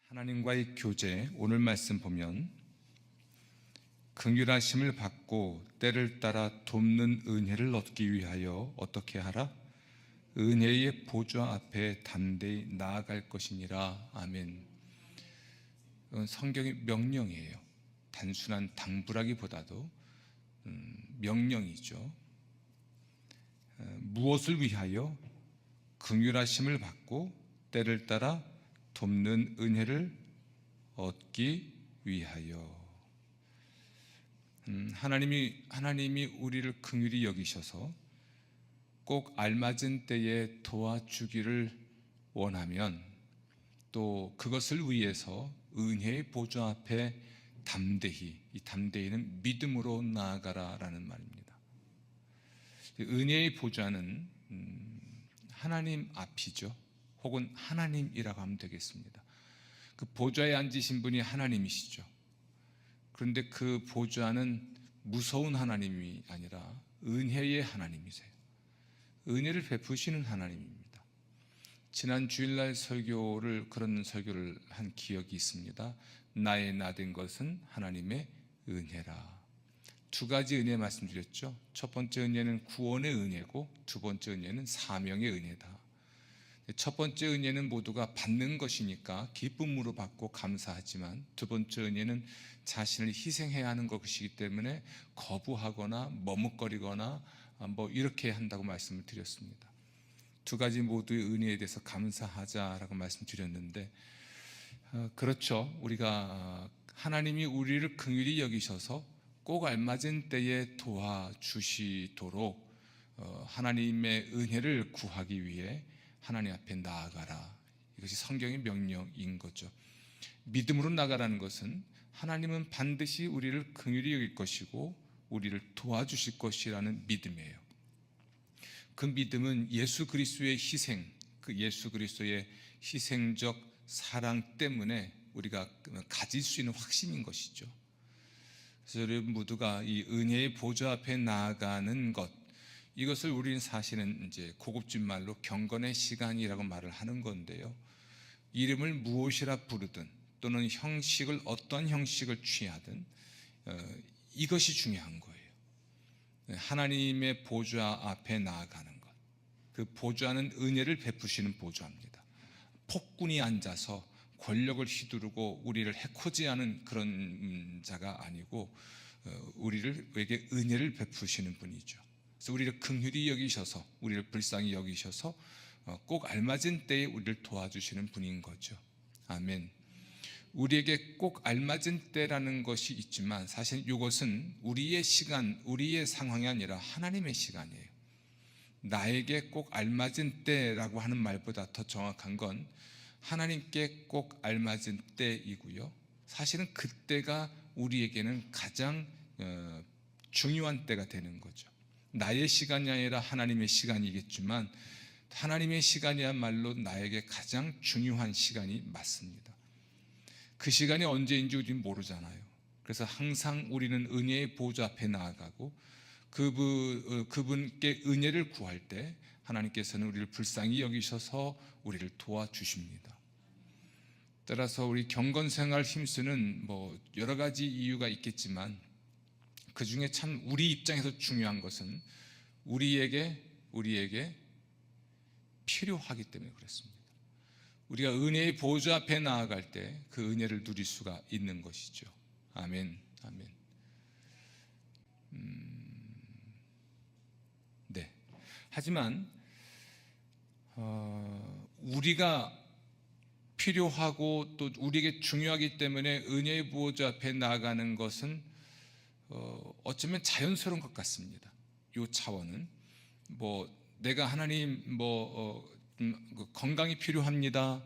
하나님과의 교제, 오늘 말씀 보면 긍휼하심을 받고 때를 따라 돕는 은혜를 얻기 위하여 어떻게 하라? 은혜의 보좌 앞에 담대히 나아갈 것이니라. 아멘. 이건 성경의 명령이에요. 단순한 당부라기보다도 명령이죠. 무엇을 위하여? 긍휼하심을 받고 때를 따라 돕는 은혜를 얻기 위하여. 하나님이 우리를 긍휼히 여기셔서 꼭 알맞은 때에 도와주기를 원하면, 또 그것을 위해서 은혜의 보좌 앞에 담대히, 이 담대히는 믿음으로 나아가라라는 말입니다. 은혜의 보좌는 하나님 앞이죠. 혹은 하나님이라고 하면 되겠습니다. 그 보좌에 앉으신 분이 하나님이시죠. 그런데 그 보좌는 무서운 하나님이 아니라 은혜의 하나님이세요. 은혜를 베푸시는 하나님입니다. 지난 주일날 그런 설교를 한 기억이 있습니다. 나의 나된 것은 하나님의 은혜라. 두 가지 은혜 말씀드렸죠. 첫 번째 은혜는 구원의 은혜고, 두 번째 은혜는 사명의 은혜다. 첫 번째 은혜는 모두가 받는 것이니까 기쁨으로 받고 감사하지만, 두 번째 은혜는 자신을 희생해야 하는 것이기 때문에 거부하거나 머뭇거리거나 이렇게 한다고 말씀을 드렸습니다. 두 가지 모두의 은혜에 대해서 감사하자라고 말씀드렸는데, 그렇죠. 우리가 하나님이 우리를 긍휼히 여기셔서 꼭 알맞은 때에 도와주시도록 하나님의 은혜를 구하기 위해 하나님 앞에 나아가라. 이것이 성경의 명령인 거죠. 믿음으로 나가라는 것은 하나님은 반드시 우리를 긍휼히 여길 것이고 우리를 도와주실 것이라는 믿음이에요. 그 믿음은 예수 그리스도의 희생, 그 예수 그리스도의 희생적 사랑 때문에 우리가 가질 수 있는 확신인 것이죠. 그래서 여러분 모두가 이 은혜의 보좌 앞에 나아가는 것, 이것을 우리는 사실은 이제 고급진 말로 경건의 시간이라고 말을 하는 건데요. 이름을 무엇이라 부르든 또는 어떤 형식을 취하든 이것이 중요한 거예요. 하나님의 보좌 앞에 나아가는 것. 그 보좌는 은혜를 베푸시는 보좌입니다. 폭군이 앉아서 권력을 휘두르고 우리를 해코지하는 그런 자가 아니고 우리에게 은혜를 베푸시는 분이죠. 그래서 우리를 긍휼히 여기셔서, 우리를 불쌍히 여기셔서 꼭 알맞은 때에 우리를 도와주시는 분인 거죠. 아멘. 우리에게 꼭 알맞은 때라는 것이 있지만 사실 이것은 우리의 시간, 우리의 상황이 아니라 하나님의 시간이에요. 나에게 꼭 알맞은 때라고 하는 말보다 더 정확한 건 하나님께 꼭 알맞은 때이고요. 사실은 그때가 우리에게는 가장 중요한 때가 되는 거죠. 나의 시간이 아니라 하나님의 시간이겠지만 하나님의 시간이야말로 나에게 가장 중요한 시간이 맞습니다. 그 시간이 언제인지 우리는 모르잖아요. 그래서 항상 우리는 은혜의 보좌 앞에 나아가고 그분께 은혜를 구할 때 하나님께서는 우리를 불쌍히 여기셔서 우리를 도와주십니다. 따라서 우리 경건생활 힘쓰는 여러 가지 이유가 있겠지만 그 중에 참 우리 입장에서 중요한 것은 우리에게 필요하기 때문에 그렇습니다. 우리가 은혜의 보좌 앞에 나아갈 때 그 은혜를 누릴 수가 있는 것이죠. 아멘, 아멘. 네. 하지만 우리가 필요하고 또 우리에게 중요하기 때문에 은혜의 보좌 앞에 나아가는 것은 어쩌면 자연스러운 것 같습니다. 이 차원은 내가 하나님 건강이 필요합니다.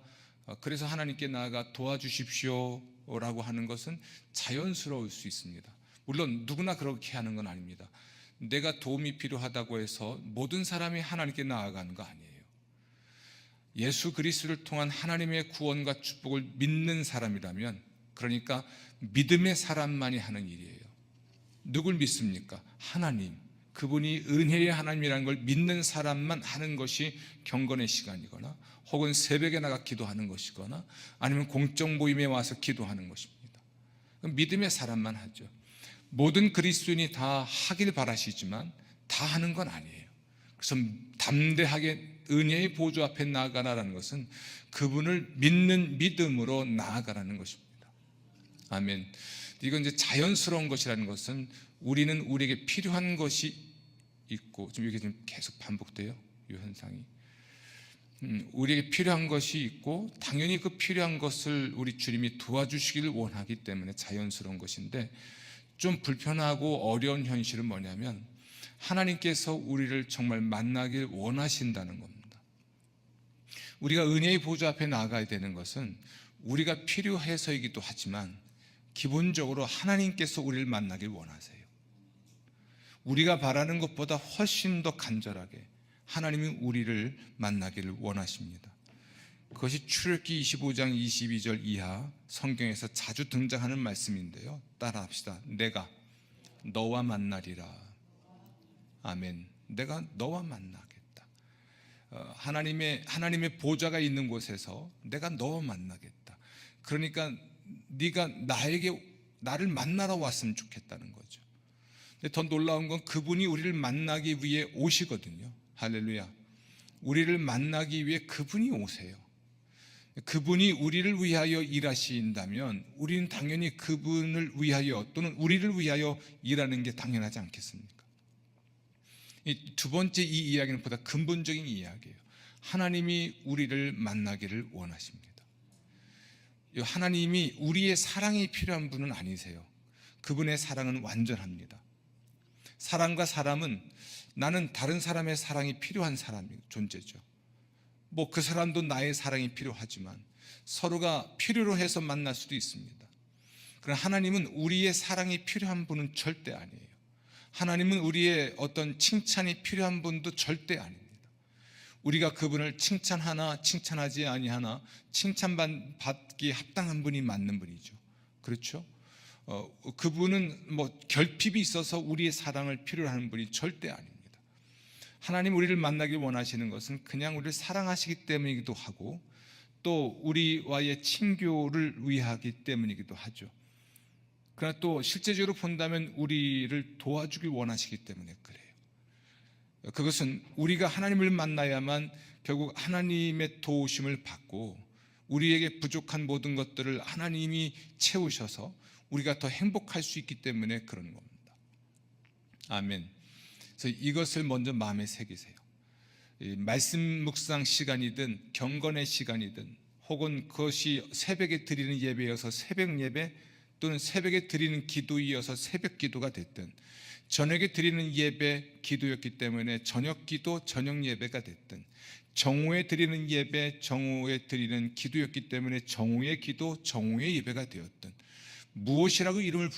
그래서 하나님께 나아가 도와주십시오라고 하는 것은 자연스러울 수 있습니다. 물론 누구나 그렇게 하는 건 아닙니다. 내가 도움이 필요하다고 해서 모든 사람이 하나님께 나아가는 거 아니에요. 예수 그리스도를 통한 하나님의 구원과 축복을 믿는 사람이라면, 그러니까 믿음의 사람만이 하는 일이에요. 누굴 믿습니까? 하나님. 그분이 은혜의 하나님이라는 걸 믿는 사람만 하는 것이 경건의 시간이거나 혹은 새벽에 나가 기도하는 것이거나 아니면 공적 모임에 와서 기도하는 것입니다. 믿음의 사람만 하죠. 모든 그리스도인이 다 하길 바라시지만 다 하는 건 아니에요. 그래서 담대하게 은혜의 보좌 앞에 나아가라는 것은 그분을 믿는 믿음으로 나아가라는 것입니다. 아멘. 이건 이제 자연스러운 것이라는 것은 우리는 우리에게 필요한 것이 있고, 지금 이게 지금 계속 반복돼요, 이 현상이. 우리에게 필요한 것이 있고 당연히 그 필요한 것을 우리 주님이 도와주시기를 원하기 때문에 자연스러운 것인데, 좀 불편하고 어려운 현실은 뭐냐면 하나님께서 우리를 정말 만나길 원하신다는 겁니다. 우리가 은혜의 보좌 앞에 나아가야 되는 것은 우리가 필요해서이기도 하지만 기본적으로 하나님께서 우리를 만나길 원하세요. 우리가 바라는 것보다 훨씬 더 간절하게 하나님이 우리를 만나기를 원하십니다. 그것이 출애굽기 25장 22절 이하 성경에서 자주 등장하는 말씀인데요, 따라합시다. 내가 너와 만나리라. 아멘. 내가 너와 만나겠다. 하나님의 보좌가 있는 곳에서 내가 너와 만나겠다. 그러니까 네가 나를 만나러 왔으면 좋겠다는 거죠. 근데 더 놀라운 건 그분이 우리를 만나기 위해 오시거든요. 할렐루야. 우리를 만나기 위해 그분이 오세요. 그분이 우리를 위하여 일하신다면 우리는 당연히 그분을 위하여 또는 우리를 위하여 일하는 게 당연하지 않겠습니까? 두 번째 이 이야기는 보다 근본적인 이야기예요. 하나님이 우리를 만나기를 원하십니다. 하나님이 우리의 사랑이 필요한 분은 아니세요. 그분의 사랑은 완전합니다. 사람과 사람은, 나는 다른 사람의 사랑이 필요한 존재죠. 그 사람도 나의 사랑이 필요하지만 서로가 필요로 해서 만날 수도 있습니다. 그러나 하나님은 우리의 사랑이 필요한 분은 절대 아니에요. 하나님은 우리의 어떤 칭찬이 필요한 분도 절대 아닙니다. 우리가 그분을 칭찬하나 칭찬하지 아니하나 칭찬받기 합당한 분이 맞는 분이죠. 그렇죠? 그분은 결핍이 있어서 우리의 사랑을 필요로 하는 분이 절대 아닙니다. 하나님 우리를 만나길 원하시는 것은 그냥 우리를 사랑하시기 때문이기도 하고 또 우리와의 친교를 위하기 때문이기도 하죠. 그러나 또 실제적으로 본다면 우리를 도와주길 원하시기 때문에 그래요. 그것은 우리가 하나님을 만나야만 결국 하나님의 도우심을 받고 우리에게 부족한 모든 것들을 하나님이 채우셔서 우리가 더 행복할 수 있기 때문에 그런 겁니다. 아멘. 그래서 이것을 먼저 마음에 새기세요. 말씀 묵상 시간이든 경건의 시간이든 혹은 그것이 새벽에 드리는 예배여서 새벽 예배 또는 새벽에 드리는 기도이어서 새벽 기도가 됐든 저녁에 드리는 예배 기도였기 때문에 저녁 기도 저녁 예배가 됐든 정오에 드리는 예배 정오에 드리는 기도였기 때문에 정오의 기도 정오의 예배가 되었든 무엇이라고 이름을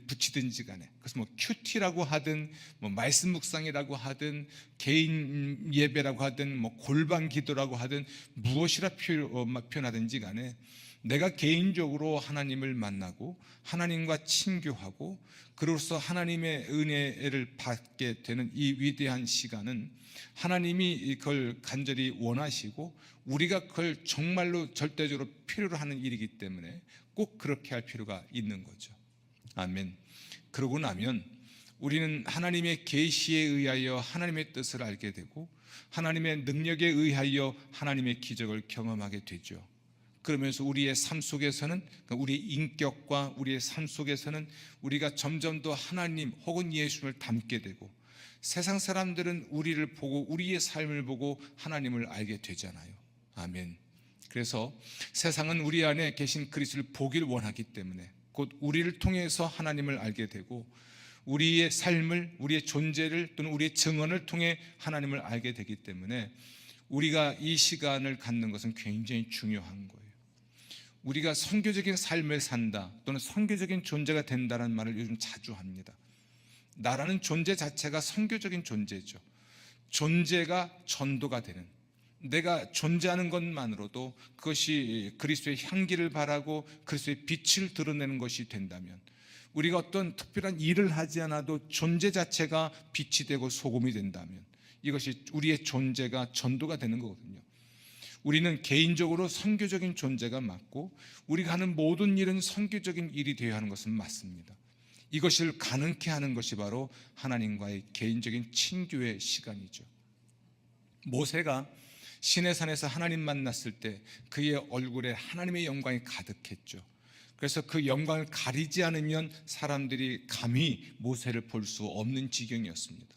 붙이든지 간에, 그래서 큐티라고 하든 말씀 묵상이라고 하든 개인 예배라고 하든 골방 기도라고 하든 무엇이라 표현하든지 간에 내가 개인적으로 하나님을 만나고 하나님과 친교하고 그로써 하나님의 은혜를 받게 되는 이 위대한 시간은 하나님이 그걸 간절히 원하시고 우리가 그걸 정말로 절대적으로 필요로 하는 일이기 때문에 꼭 그렇게 할 필요가 있는 거죠. 아멘. 그러고 나면 우리는 하나님의 계시에 의하여 하나님의 뜻을 알게 되고 하나님의 능력에 의하여 하나님의 기적을 경험하게 되죠. 그러면서 우리의 삶 속에서는, 우리의 인격과 우리의 삶 속에서는 우리가 점점 더 하나님 혹은 예수를 닮게 되고 세상 사람들은 우리를 보고 우리의 삶을 보고 하나님을 알게 되잖아요. 아멘. 그래서 세상은 우리 안에 계신 그리스도를 보길 원하기 때문에 곧 우리를 통해서 하나님을 알게 되고 우리의 삶을, 우리의 존재를 또는 우리의 증언을 통해 하나님을 알게 되기 때문에 우리가 이 시간을 갖는 것은 굉장히 중요한 거예요. 우리가 선교적인 삶을 산다 또는 선교적인 존재가 된다는 말을 요즘 자주 합니다. 나라는 존재 자체가 선교적인 존재죠. 존재가 전도가 되는, 내가 존재하는 것만으로도 그것이 그리스도의 향기를 바라고 그리스도의 빛을 드러내는 것이 된다면 우리가 어떤 특별한 일을 하지 않아도 존재 자체가 빛이 되고 소금이 된다면 이것이 우리의 존재가 전도가 되는 거거든요. 우리는 개인적으로 선교적인 존재가 맞고 우리가 하는 모든 일은 선교적인 일이 되어야 하는 것은 맞습니다. 이것을 가능케 하는 것이 바로 하나님과의 개인적인 친교의 시간이죠. 모세가 시내산에서 하나님 만났을 때 그의 얼굴에 하나님의 영광이 가득했죠. 그래서 그 영광을 가리지 않으면 사람들이 감히 모세를 볼 수 없는 지경이었습니다.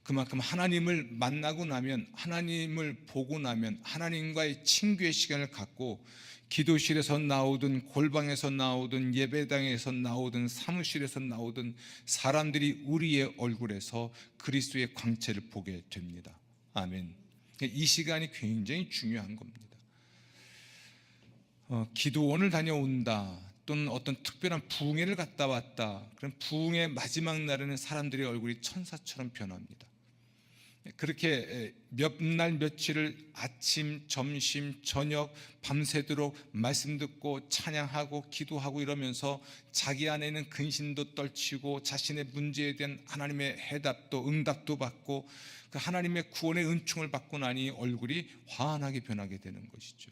그만큼 하나님을 만나고 나면, 하나님을 보고 나면 하나님과의 친교의 시간을 갖고 기도실에서 나오든 골방에서 나오든 예배당에서 나오든 사무실에서 나오든 사람들이 우리의 얼굴에서 그리스도의 광채를 보게 됩니다. 아멘. 이 시간이 굉장히 중요한 겁니다. 기도원을 다녀온다 또는 어떤 특별한 부흥회를 갔다 왔다, 그럼 부흥의 마지막 날에는 사람들의 얼굴이 천사처럼 변합니다. 그렇게 몇 날 며칠을 아침, 점심, 저녁 밤새도록 말씀 듣고 찬양하고 기도하고 이러면서 자기 안에는 근심도 떨치고 자신의 문제에 대한 하나님의 해답도 응답도 받고 그 하나님의 구원의 은총을 받고 나니 얼굴이 환하게 변하게 되는 것이죠.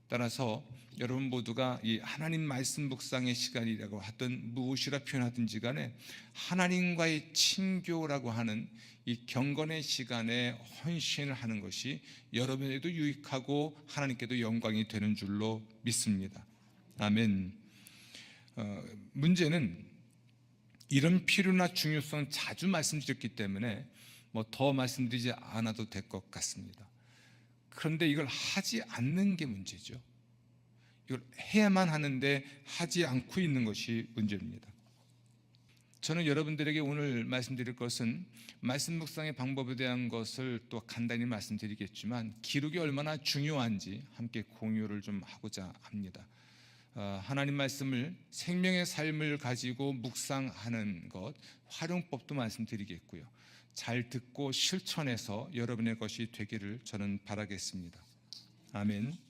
따라서 여러분 모두가 이 하나님 말씀 묵상의 시간이라고 하든 무엇이라 표현하든지 간에 하나님과의 친교라고 하는 이 경건의 시간에 헌신을 하는 것이 여러분에게도 유익하고 하나님께도 영광이 되는 줄로 믿습니다. 아멘. 문제는 이런 필요나 중요성 자주 말씀드렸기 때문에 더 말씀드리지 않아도 될 것 같습니다. 그런데 이걸 하지 않는 게 문제죠. 이걸 해야만 하는데 하지 않고 있는 것이 문제입니다. 저는 여러분들에게 오늘 말씀드릴 것은 말씀 묵상의 방법에 대한 것을 또 간단히 말씀드리겠지만 기록이 얼마나 중요한지 함께 공유를 좀 하고자 합니다. 하나님 말씀을 생명의 삶을 가지고 묵상하는 것, 활용법도 말씀드리겠고요. 잘 듣고 실천해서 여러분의 것이 되기를 저는 바라겠습니다. 아멘.